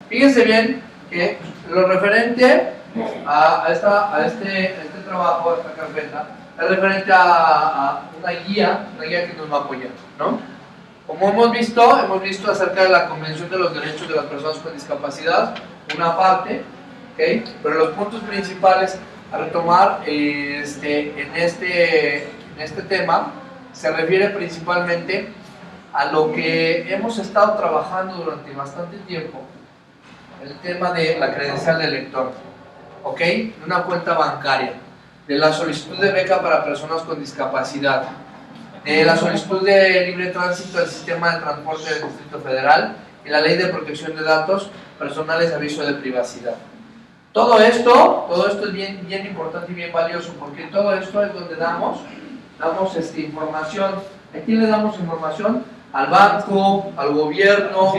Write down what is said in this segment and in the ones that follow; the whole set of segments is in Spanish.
Fíjense bien que lo referente a este trabajo, a esta carpeta, es referente a una guía que nos va a apoyar, ¿no? Como hemos visto acerca de la Convención de los Derechos de las Personas con Discapacidad, una parte, ¿okay? Pero los puntos principales a retomar en este tema se refiere principalmente a lo que hemos estado trabajando durante bastante tiempo, el tema de la credencial de lector, ¿ok? De una cuenta bancaria, de la solicitud de beca para personas con discapacidad, de la solicitud de libre tránsito del sistema de transporte del Distrito Federal y la Ley de Protección de Datos Personales de Aviso de Privacidad. Todo esto es bien importante y bien valioso, porque todo esto es donde damos información. ¿A quién le damos información? Al banco, al gobierno,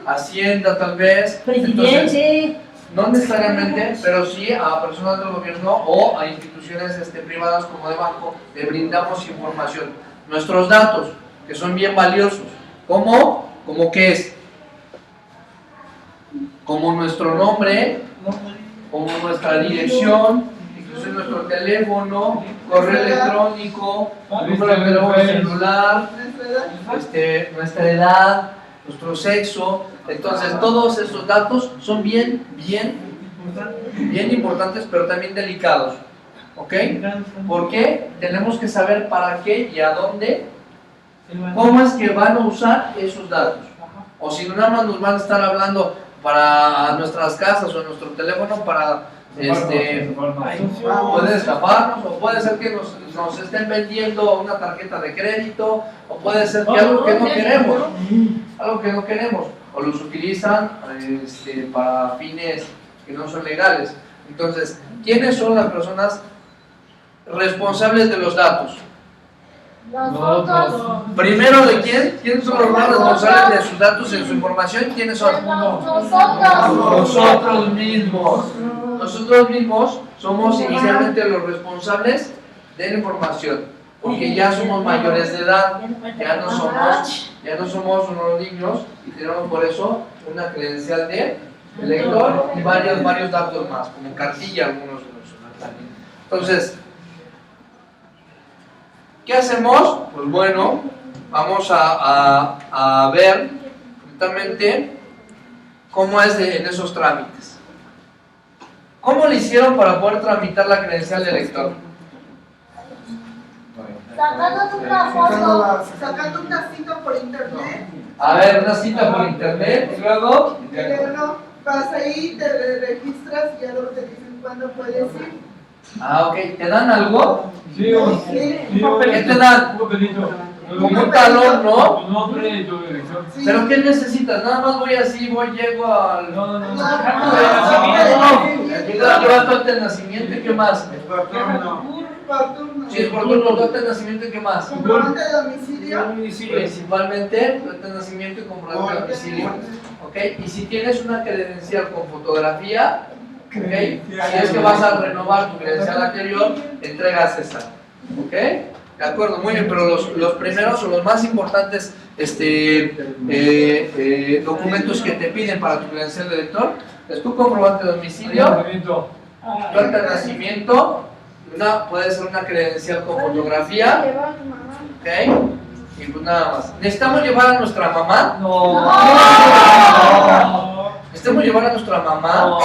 Hacienda tal vez. Presidente. Entonces, no necesariamente, pero sí a personas del gobierno o a instituciones privadas como de banco, le brindamos información. Nuestros datos, que son bien valiosos. ¿Cómo? ¿Cómo qué es? Como nuestro nombre, como nuestra dirección, incluso nuestro teléfono, correo electrónico, número de teléfono celular, nuestra edad, nuestro sexo. Entonces todos esos datos son bien importantes, pero también delicados, ¿ok? Porque tenemos que saber para qué y a dónde, cómo es que van a usar esos datos. O si no, nada más nos van a estar hablando para nuestras casas o nuestro teléfono para puede estafarnos, o puede ser que nos estén vendiendo una tarjeta de crédito, o puede ser que algo que no queremos, o los utilizan para fines que no son legales. Entonces, ¿quiénes son las personas responsables de los datos? Nosotros. Primero, ¿de quién? ¿Quiénes son los más responsables de sus datos y de su información? ¿Quiénes son? Nosotros mismos. Nosotros mismos somos inicialmente los responsables de la información, porque ya somos mayores de edad, ya no somos unos niños y tenemos por eso una credencial de lector y varios datos más, como cartilla algunos de nosotros también. Entonces, ¿qué hacemos? Pues bueno, vamos a ver justamente cómo es en esos trámites. ¿Cómo le hicieron para poder tramitar la credencial de lector? Sacando una foto. Sacando una cita por internet. A ver, una cita por internet y luego... Y luego vas ahí, te registras y ya luego te dicen cuándo puedes ir. Ah, ok. ¿Te dan algo? Sí, ¿Qué te dan? Como un talón, ¿no? Tu nombre y tu dirección. Sí. ¿Pero qué necesitas? Nada más voy así, llego al... No. Llevar tu acta de nacimiento y qué más. Por turno. Sí, por turno, tu acta de nacimiento y qué más. Comprobante de domicilio. Principalmente tu acta de nacimiento y comprobante de domicilio. ¿Ok? Y si tienes una credencial con fotografía, ¿ok? Si es que vas a renovar tu credencial anterior, entregas esa. ¿Ok? De acuerdo, muy bien, pero los primeros o los más importantes documentos que te piden para tu credencial de lector es tu comprobante de domicilio, tu acta de nacimiento, puede ser una credencial con fotografía, ¿ok? Y pues nada más. ¿Necesitamos llevar a nuestra mamá? No. ¿Necesitamos llevar a nuestra mamá?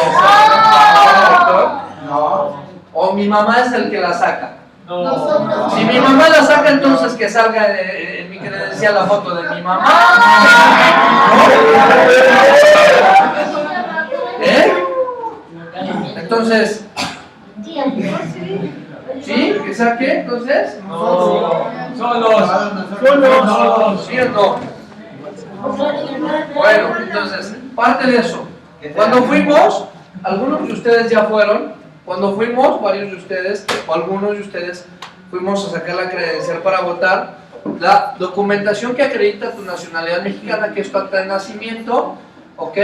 No. ¿O mi mamá es el que la saca? Nosotros. Si mi mamá la saca, entonces que salga en mi credencial la foto de mi mamá. ¿Eh? Entonces, ¿sí? ¿Que saque? Entonces, Solos. ¿sí o no? Bueno, entonces, parte de eso. Cuando fuimos, algunos de ustedes ya fueron. Cuando fuimos, varios de ustedes, o algunos de ustedes, fuimos a sacar la credencial para votar, la documentación que acredita tu nacionalidad mexicana, que es tu acta de nacimiento, ¿ok?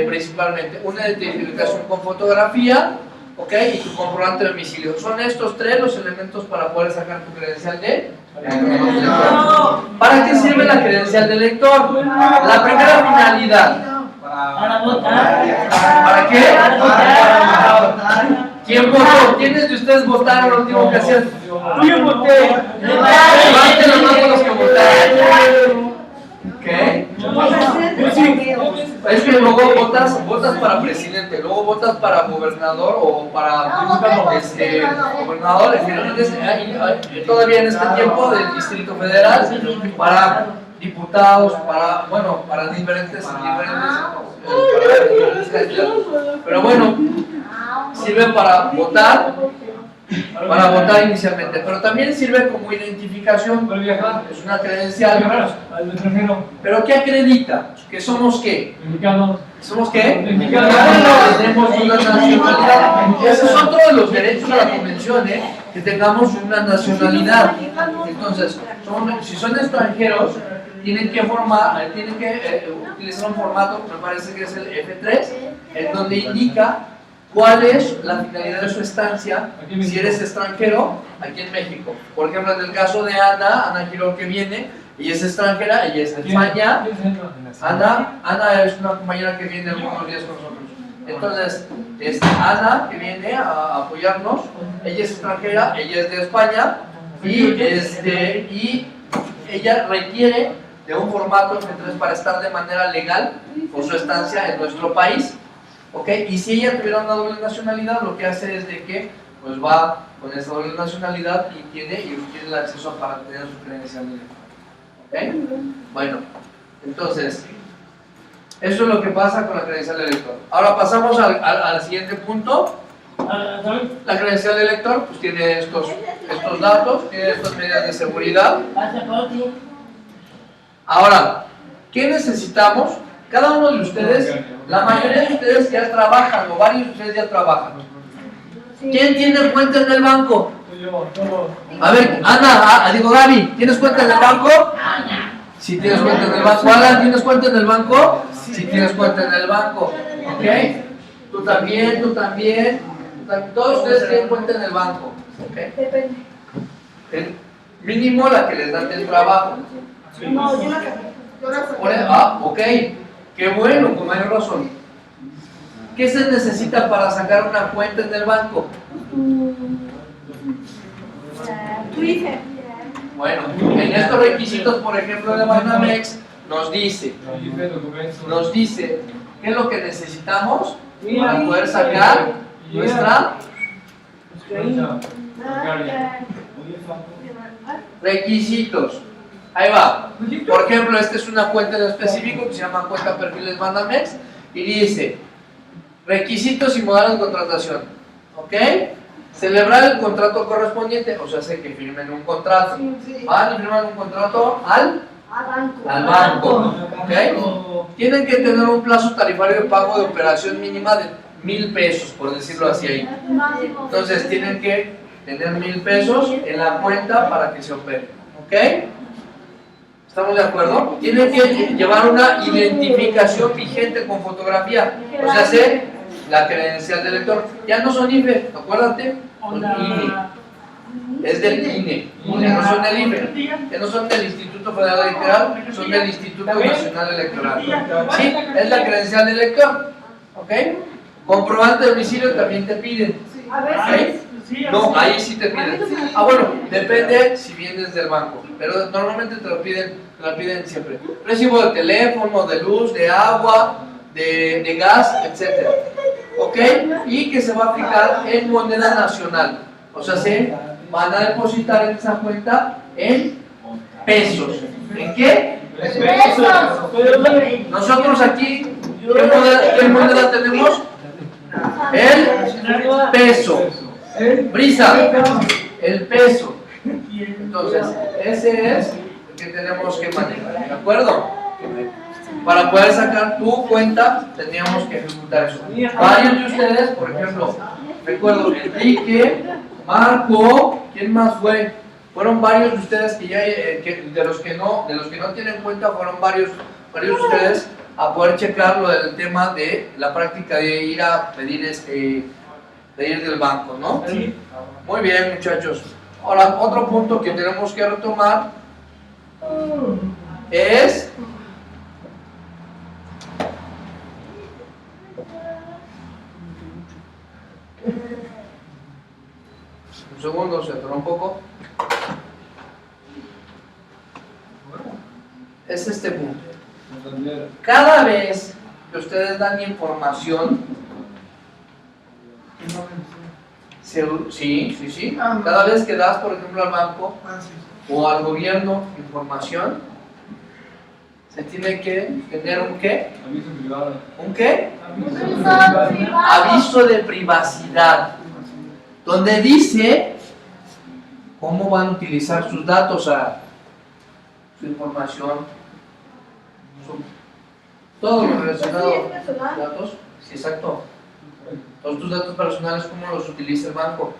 Principalmente, una identificación con fotografía, ¿ok? Y tu comprobante de domicilio. Son estos tres los elementos para poder sacar tu credencial de lector. ¿Para qué sirve la credencial de lector? La primera finalidad, Para votar. ¿Para qué? Para votar. ¿Quién votó? ¿Quiénes de ustedes votaron la última ocasión? Yo voté. Levanten la mano los que votaron. ¿Qué? Es que luego votas para presidente, luego votas para gobernador o para gobernador, todavía en este tiempo del Distrito Federal, para diputados, para diferentes candidatos. Pero bueno, sirve para votar inicialmente, pero también sirve como identificación, Para viajar. es una credencial. Al extranjero. ¿Pero qué acredita? ¿Que somos qué? Mexicanos. ¿Somos qué? Mexicanos. Tenemos una nacionalidad. Ese es otro de los derechos de la convención, que tengamos una nacionalidad. Entonces, si son extranjeros, tienen que utilizar un formato, me parece que es el F3, en donde indica cuál es la finalidad de su estancia si eres extranjero aquí en México. Por ejemplo, en el caso de Ana Girón, que viene, ella es extranjera, ella es de España. Ana es una compañera que viene algunos días con nosotros. Entonces, Ana, que viene a apoyarnos, ella es extranjera, ella es de España, y ella requiere de un formato F3 para estar de manera legal por su estancia en nuestro país. ¿Ok? Y si ella tuviera una doble nacionalidad, lo que hace es de que pues va con esa doble nacionalidad y tiene el acceso para tener su credencial de elector. ¿Ok? Bueno, entonces, eso es lo que pasa con la credencial de elector. Ahora pasamos al siguiente punto. La credencial de elector pues tiene estos datos, tiene estas medidas de seguridad. Ahora, ¿qué necesitamos? Cada uno de ustedes, la mayoría de ustedes ya trabajan, o varios de ustedes ya trabajan. ¿Quién tiene cuenta en el banco? A ver, Ana, Gaby, ¿tienes cuenta en el banco? Si tienes cuenta en el banco. Alan, ¿tienes cuenta en el banco? Si tienes cuenta en el banco. ¿Ok? Tú también. Todos ustedes tienen cuenta en el banco. ¿Ok? El mínimo la que les dan del trabajo. Ok. Qué bueno, con mayor razón. ¿Qué se necesita para sacar una cuenta en el banco? Bueno, en estos requisitos, por ejemplo, de Banamex, nos dice qué es lo que necesitamos para poder sacar nuestra requisitos. Ahí va. Por ejemplo, esta es una cuenta en específico que se llama cuenta perfiles Banamex y dice requisitos y modales de contratación. ¿Ok? Celebrar el contrato correspondiente, o sea, hace que firmen un contrato. Van y firman un contrato al banco. ¿Ok? Tienen que tener un plazo tarifario de pago de operación mínima de 1,000 pesos, por decirlo así ahí. Entonces, tienen que tener 1,000 pesos en la cuenta para que se opere. ¿Ok? ¿Estamos de acuerdo? Tienen que llevar una identificación vigente con fotografía, o sea, hacer la credencial del elector. Ya no son IFE, acuérdate, son INE. Es del INE, no son del IFE, que no son del Instituto Federal Electoral, son del Instituto Nacional Electoral. Sí, es la credencial del elector. ¿Ok? Comprobante de domicilio también te piden. ¿Okay? No, ahí sí te piden. Bueno, depende si vienes del banco, pero normalmente te lo piden siempre. Recibo de teléfono, de luz, de agua, de gas, etc. ¿Ok? Y que se va a aplicar en moneda nacional. O sea, se van a depositar en esa cuenta en pesos. ¿En qué? Nosotros aquí, ¿qué moneda tenemos? El peso. Brisa, el peso. Entonces, ese es el que tenemos que manejar, ¿de acuerdo? Para poder sacar tu cuenta, tendríamos que ejecutar eso. Varios de ustedes, por ejemplo, recuerdo Enrique, Marco, ¿quién más fue? Fueron varios de ustedes que ya, de los que no tienen cuenta, fueron varios de ustedes a poder checar lo del tema de la práctica de ir a pedir de ir del banco, ¿no? Sí. Muy bien, muchachos. Ahora, otro punto que tenemos que retomar Un segundo, se atoró un poco. Es este punto. Cada vez que ustedes dan información, sí. Cada vez que das, por ejemplo, al banco o al gobierno información, se tiene que tener un ¿qué? ¿Un qué? Aviso de privacidad, donde dice cómo van a utilizar sus datos, su información, todo lo relacionado a sus datos. Sí, exacto. Todos tus datos personales, ¿cómo los utiliza el banco?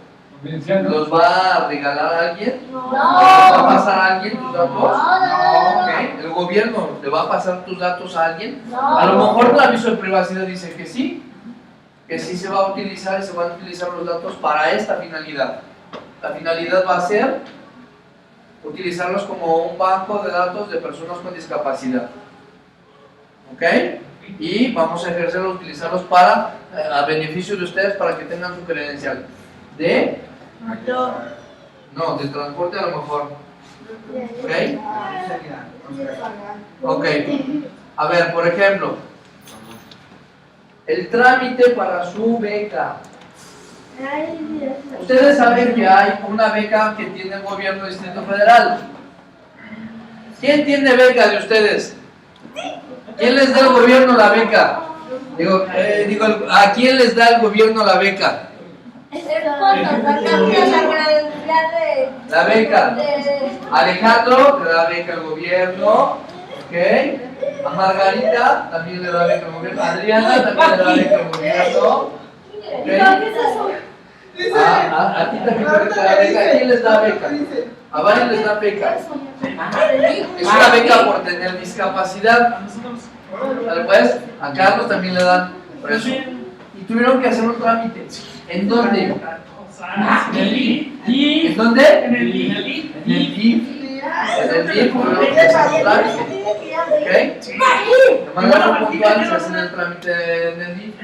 ¿Los va a regalar a alguien? No. ¿Les va a pasar a alguien tus datos? No. ¿Okay? ¿El gobierno le va a pasar tus datos a alguien? No. A lo mejor el aviso de privacidad dice que sí se va a utilizar y se van a utilizar los datos para esta finalidad. La finalidad va a ser utilizarlos como un banco de datos de personas con discapacidad. ¿Ok? Y vamos a ejercerlos, utilizarlos para, a beneficio de ustedes, para que tengan su credencial. No, de transporte a lo mejor. ¿Ok? Ok. A ver, por ejemplo, el trámite para su beca. Ustedes saben que hay una beca que tiene el gobierno del Distrito Federal. ¿Quién tiene beca de ustedes? ¿Quién les da el gobierno la beca? ¿A quién les da el gobierno la beca? La beca. Alejandro le da beca al gobierno. ¿Ok? A Margarita también le da beca al gobierno. A Adriana también le da beca al gobierno. ¿Okay? A ti también te da beca. ¿A quién les da beca? A varios les da beca. Es una beca por tener discapacidad. Pues, a Carlos también le dan por eso. Y tuvieron que hacer un trámite. ¿En dónde? ¿En dónde? En el DIF. En el DIF tuvieron que hacer un trámite. ¿Ok? De manera puntual se hace el trámite en el DIF.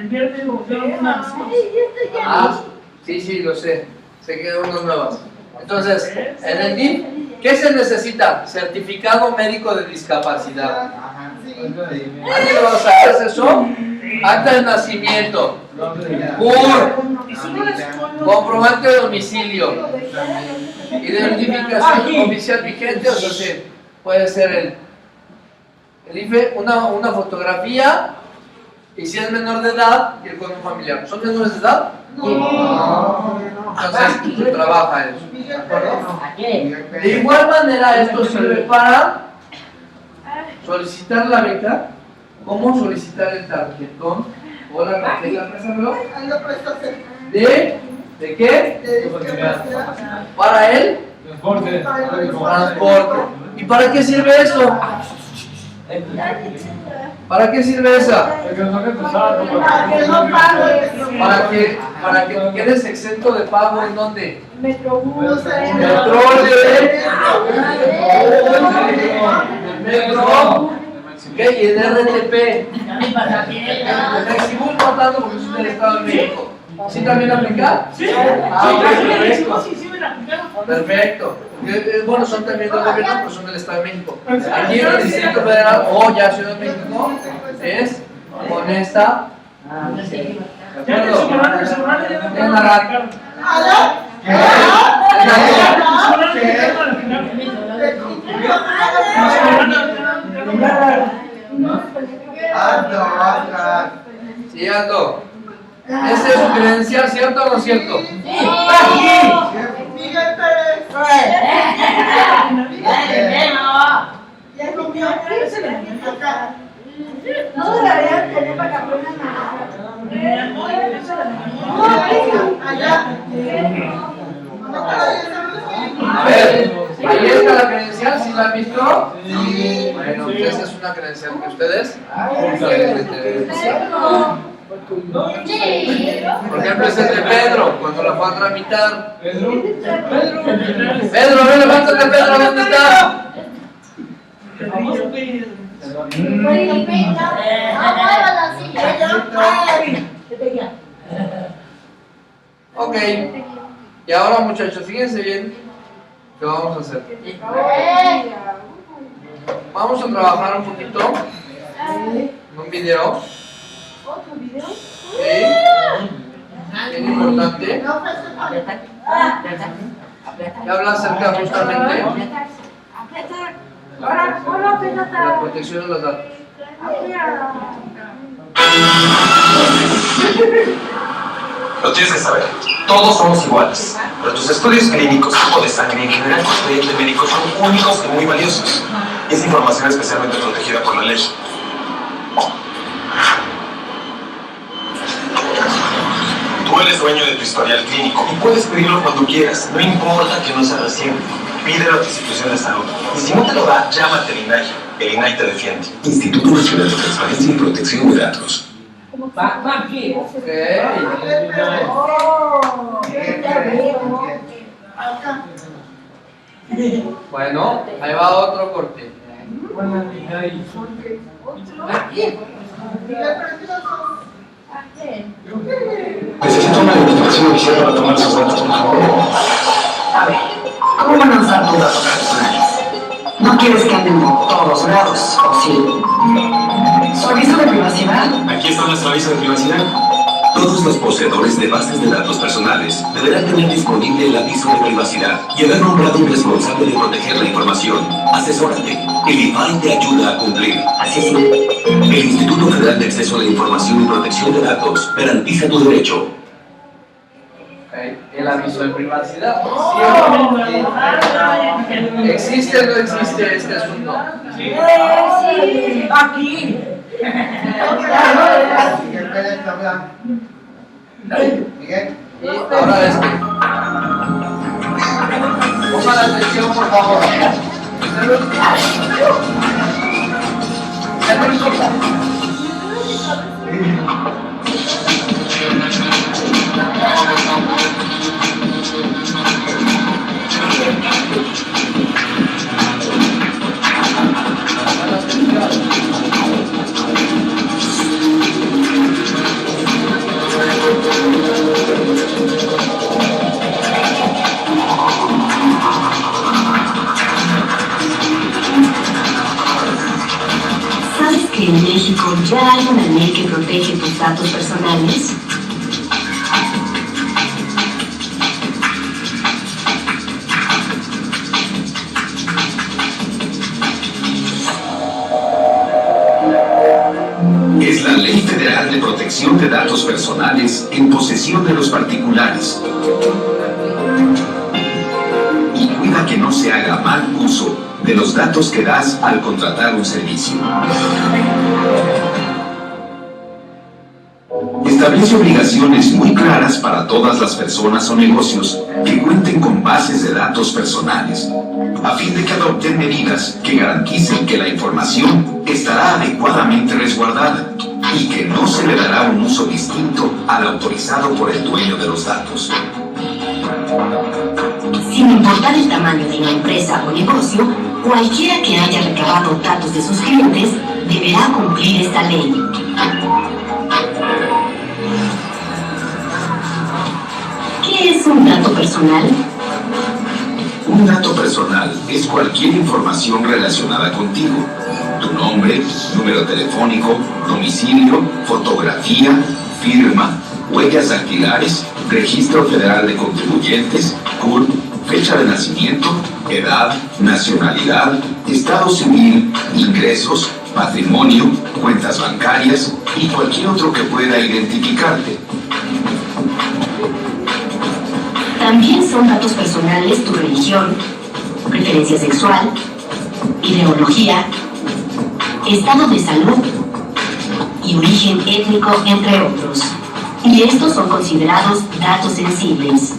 Sí, lo sé. Se quedan unas nuevas. Entonces, en el DIF, ¿qué se necesita? Certificado médico de discapacidad. ¿Alguien lo va a sacar eso? Acta de nacimiento. Comprobante de domicilio. Identificación oficial vigente, o sea, sí, puede ser el IFE, una fotografía, y si es menor de edad, y el código familiar. ¿Son menores de edad? No. Entonces, se trabaja eso. ¿De acuerdo? De igual manera, esto sirve para solicitar la beca, como solicitar el tarjetón o la tarjeta ¿de qué? De discapacidad. Para el transporte. ¿Y para qué sirve eso? ¿Para qué sirve esa? Para que quedes exento de pago. ¿En dónde? Metrobús. Metro. Ok, y el RTP. El Mexibus no tanto porque es del Estado de México. ¿Sí también aplica? Sí. Perfecto. Bueno, son también del gobierno, pero son del Estado de México. Aquí en el Distrito Federal o ya Ciudad de México es con esta. ¿De acuerdo? Sí, ando. ¿Ese es su credencial, cierto o no cierto? Miguel Pérez. Ya comió. No deberían tener para que allá. A ver, ahí está la credencial, ¿sí la han visto? Sí. Bueno, esa es una credencial que ustedes. Por ejemplo, ese es de Pedro, cuando la fue a tramitar. Pedro, ven, levántate, Pedro, ¿dónde está? Ok. Y ahora, muchachos, fíjense bien qué vamos a hacer. Vamos a trabajar un poquito en un video. ¿Otro video? ¿Sí? Bien importante. No, pues, Que habla acerca justamente de la protección de los datos. Lo tienes que saber. Todos somos iguales. Pero tus estudios clínicos, tipo de sangre y en general tus expedientes médicos son únicos y muy valiosos. Esa información es especialmente protegida por la ley. Tú eres dueño de tu historial clínico y puedes pedirlo cuando quieras. No importa que no sea reciente. Pídelo a tu institución de salud. Y si no te lo da, llámate al INAI. El INAI te defiende. Instituto Nacional de Transparencia y Protección de Datos. Aquí. Ok. acá. Bueno, ahí va otro corte. Necesito una identificación oficial para tomar sus datos, por favor. A ver, ¿cómo van a usar tus datos personales? ¿No quieres que anden por todos lados, o sí? ¿Su aviso de privacidad? Aquí está nuestro aviso de privacidad. Todos los poseedores de bases de datos personales deberán tener disponible el aviso de privacidad y haber nombrado un responsable de proteger la información. Asesórate. El IFAI te ayuda a cumplir. Así es. El Instituto Federal de Acceso a la Información y Protección de Datos garantiza tu derecho. Ok, el aviso de privacidad. ¿Existe o no existe este asunto? Aquí. Y ahora este. Pongan atención, por favor. ¿Sabes que en México ya hay una ley que protege tus datos personales? Es la Ley Federal de Protección de Datos Personales en posesión de los particulares. Y cuida que no se haga mal uso de los datos que das al contratar un servicio. Establece obligaciones muy claras para todas las personas o negocios que cuenten con bases de datos personales, a fin de que adopten medidas que garanticen que la información estará adecuadamente resguardada y que no se le dará un uso distinto al autorizado por el dueño de los datos. Sin importar el tamaño de la empresa o negocio, cualquiera que haya recabado datos de sus clientes deberá cumplir esta ley. ¿Qué es un dato personal? Un dato personal es cualquier información relacionada contigo. Tu nombre, número telefónico, domicilio, fotografía, firma, huellas dactilares, registro federal de contribuyentes, CURP, fecha de nacimiento, edad, nacionalidad, estado civil, ingresos, patrimonio, cuentas bancarias y cualquier otro que pueda identificarte. También son datos personales tu religión, preferencia sexual, ideología, estado de salud y origen étnico, entre otros. Y estos son considerados datos sensibles.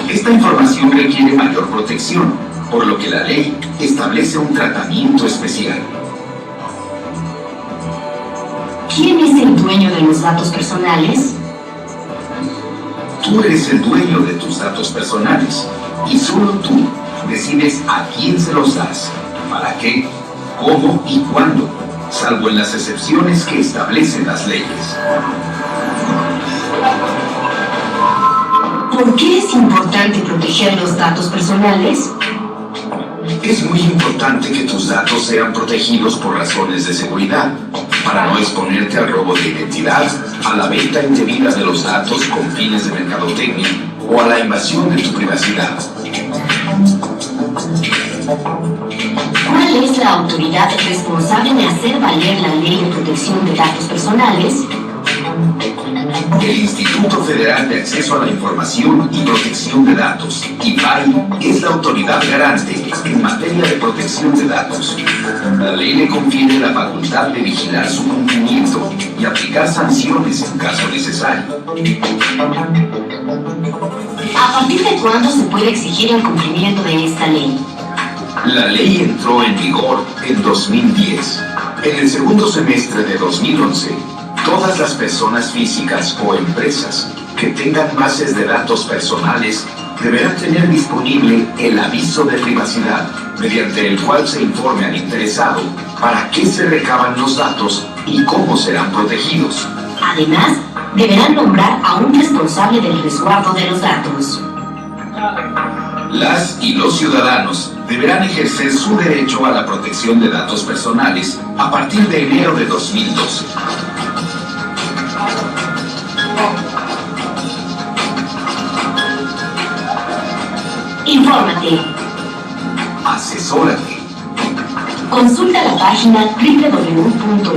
Esta información requiere mayor protección, por lo que la ley establece un tratamiento especial. ¿Quién es el dueño de los datos personales? Tú eres el dueño de tus datos personales y solo tú decides a quién se los das, para qué, cómo y cuándo, salvo en las excepciones que establecen las leyes. ¿Por qué es importante proteger los datos personales? Es muy importante que tus datos sean protegidos por razones de seguridad, para no exponerte al robo de identidad, a la venta indebida de los datos con fines de mercadotecnia o a la invasión de tu privacidad. ¿Cuál es la autoridad responsable de hacer valer la Ley de Protección de Datos Personales? El Instituto Federal de Acceso a la Información y Protección de Datos, IFAI, es la autoridad garante en materia de protección de datos. La ley le confiere la facultad de vigilar su cumplimiento y aplicar sanciones en caso necesario. ¿A partir de cuándo se puede exigir el cumplimiento de esta ley? La ley entró en vigor en 2010. En el segundo semestre de 2011, todas las personas físicas o empresas que tengan bases de datos personales deberán tener disponible el aviso de privacidad, mediante el cual se informe al interesado para qué se recaban los datos y cómo serán protegidos. Además, deberán nombrar a un responsable del resguardo de los datos. Las y los ciudadanos deberán ejercer su derecho a la protección de datos personales a partir de enero de 2012. Infórmate. Asesórate. Consulta la página www.efai.mx.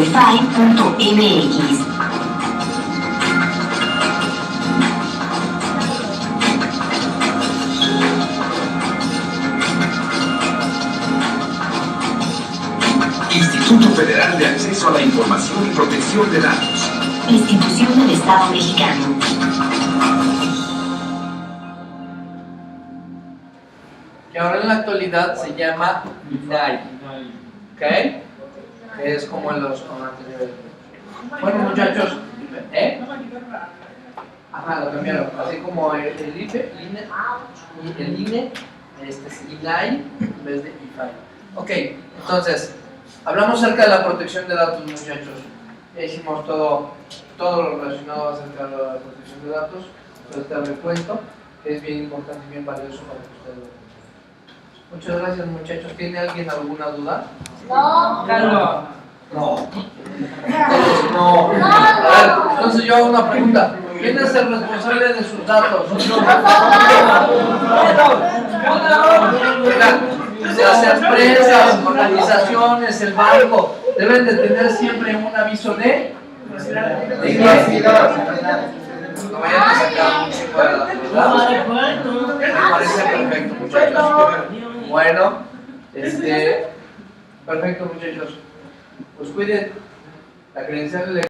Instituto Federal de Acceso a la Información y Protección de Datos. Institución del Estado Mexicano. Que ahora en la actualidad se llama INAI, ¿ok? Que es como en los anteriores. Bueno, muchachos, ajá, lo cambiaron, así como el IFE, el INE, este es INAI en vez de IFAI. Ok, entonces, hablamos acerca de la protección de datos, muchachos. Ya hicimos todo lo relacionado acerca de la protección de datos, este recuento, que es bien importante y bien valioso para que ustedes lo vean. Muchas gracias, muchachos. ¿Tiene alguien alguna duda? No. Carlos. No. No. A ver, entonces yo hago una pregunta. ¿Quién es el responsable de sus datos? Mira, las empresas, organizaciones, el banco, deben de tener siempre un aviso de privacidad. No vayan a sacar un chico de datos, ¿verdad? Me parece perfecto, muchachos. Bueno, perfecto, muchachos. Pues cuiden la credencial de